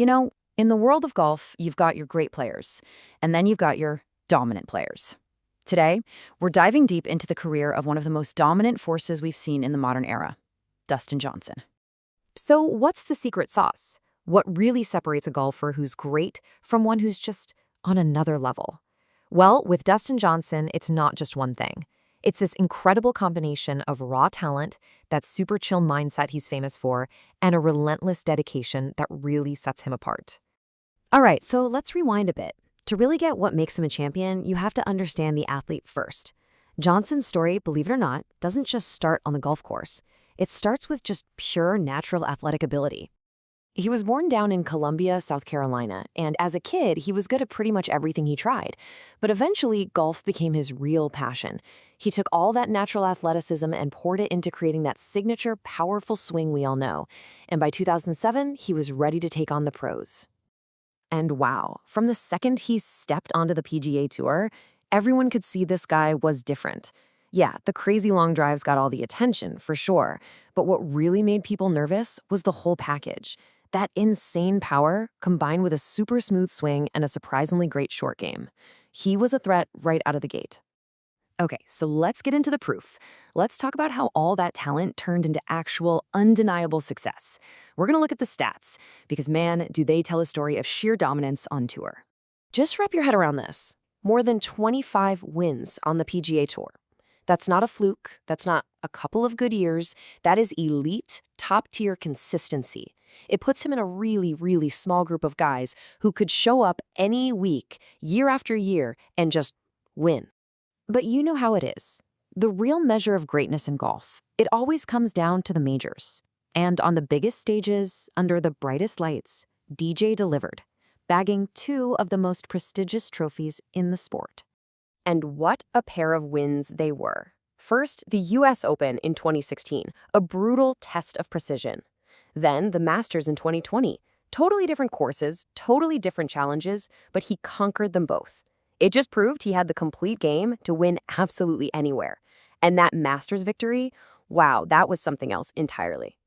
You know, in the world of golf, you've got your great players, and then you've got your dominant players. Today, we're diving deep into the career of one of the most dominant forces we've seen in the modern era, Dustin Johnson. So, what's the secret sauce? What really separates a golfer who's great from one who's just on another level? Well, with Dustin Johnson, it's not just one thing. It's this incredible combination of raw talent, that super chill mindset he's famous for, and a relentless dedication that really sets him apart. All right, so let's rewind a bit. To really get what makes him a champion, you have to understand the athlete first. Johnson's story, believe it or not, doesn't just start on the golf course. It starts with just pure natural athletic ability. He was born down in Columbia, South Carolina, and as a kid, he was good at pretty much everything he tried. But eventually, golf became his real passion. He took all that natural athleticism and poured it into creating that signature, powerful swing we all know. And by 2007, he was ready to take on the pros. And wow, from the second he stepped onto the PGA Tour, everyone could see this guy was different. Yeah, the crazy long drives got all the attention, for sure. But what really made people nervous was the whole package. That insane power, combined with a super smooth swing and a surprisingly great short game. He was a threat right out of the gate. Okay, so let's get into the proof. Let's talk about how all that talent turned into actual, undeniable success. We're gonna look at the stats, because man, do they tell a story of sheer dominance on tour. Just wrap your head around this. More than 25 wins on the PGA Tour. That's not a fluke, that's not a couple of good years, that is elite, top-tier consistency. It puts him in a really, really small group of guys who could show up any week, year after year, and just win. But you know how it is. The real measure of greatness in golf, it always comes down to the majors. And on the biggest stages, under the brightest lights, DJ delivered, bagging two of the most prestigious trophies in the sport. And what a pair of wins they were. First, the US Open in 2016, a brutal test of precision. Then the Masters in 2020, totally different courses, totally different challenges, but he conquered them both. It just proved he had the complete game to win absolutely anywhere. And that Masters victory, wow, that was something else entirely.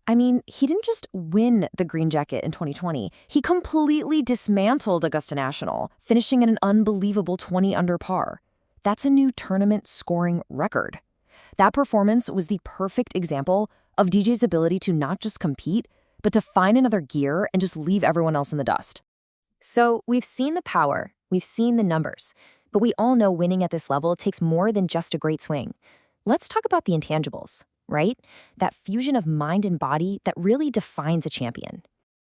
I mean, he didn't just win the green jacket in 2020. He completely dismantled Augusta National, finishing at an unbelievable 20 under par. That's a new tournament scoring record. That performance was the perfect example of DJ's ability to not just compete, but to find another gear and just leave everyone else in the dust. So we've seen the power, we've seen the numbers, but we all know winning at this level takes more than just a great swing. Let's talk about the intangibles, right? That fusion of mind and body that really defines a champion.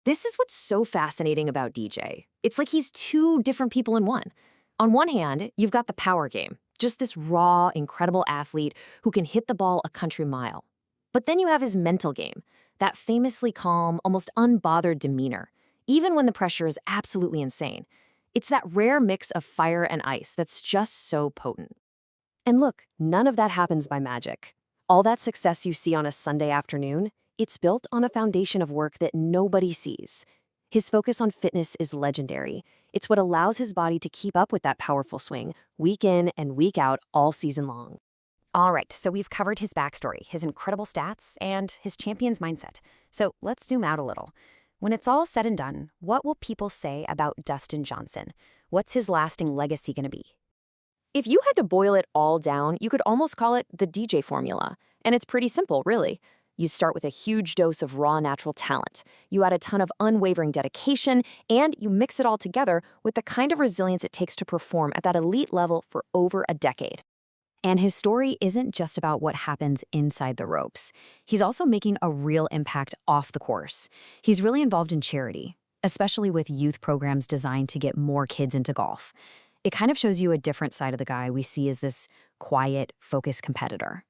This is what's so fascinating about DJ. It's like he's two different people in one. On one hand, you've got the power game, just this raw, incredible athlete who can hit the ball a country mile. But then you have his mental game, that famously calm, almost unbothered demeanor, even when the pressure is absolutely insane. It's that rare mix of fire and ice that's just so potent. And look, none of that happens by magic. All that success you see on a Sunday afternoon, it's built on a foundation of work that nobody sees. His focus on fitness is legendary. It's what allows his body to keep up with that powerful swing, week in and week out, all season long. All right, so we've covered his backstory, his incredible stats, and his champion's mindset. So let's zoom out a little. When it's all said and done, what will people say about Dustin Johnson? What's his lasting legacy going to be? If you had to boil it all down, you could almost call it the DJ formula. And it's pretty simple, really. You start with a huge dose of raw natural talent. You add a ton of unwavering dedication, and you mix it all together with the kind of resilience it takes to perform at that elite level for over a decade. And his story isn't just about what happens inside the ropes. He's also making a real impact off the course. He's really involved in charity, especially with youth programs designed to get more kids into golf. It kind of shows you a different side of the guy we see as this quiet, focused competitor.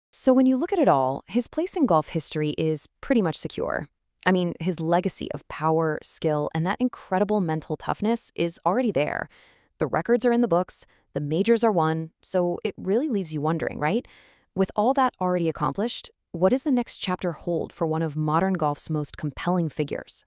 So when you look at it all, his place in golf history is pretty much secure. I mean, his legacy of power, skill, and that incredible mental toughness is already there. The records are in the books, the majors are won, so it really leaves you wondering, right? With all that already accomplished, what does the next chapter hold for one of modern golf's most compelling figures?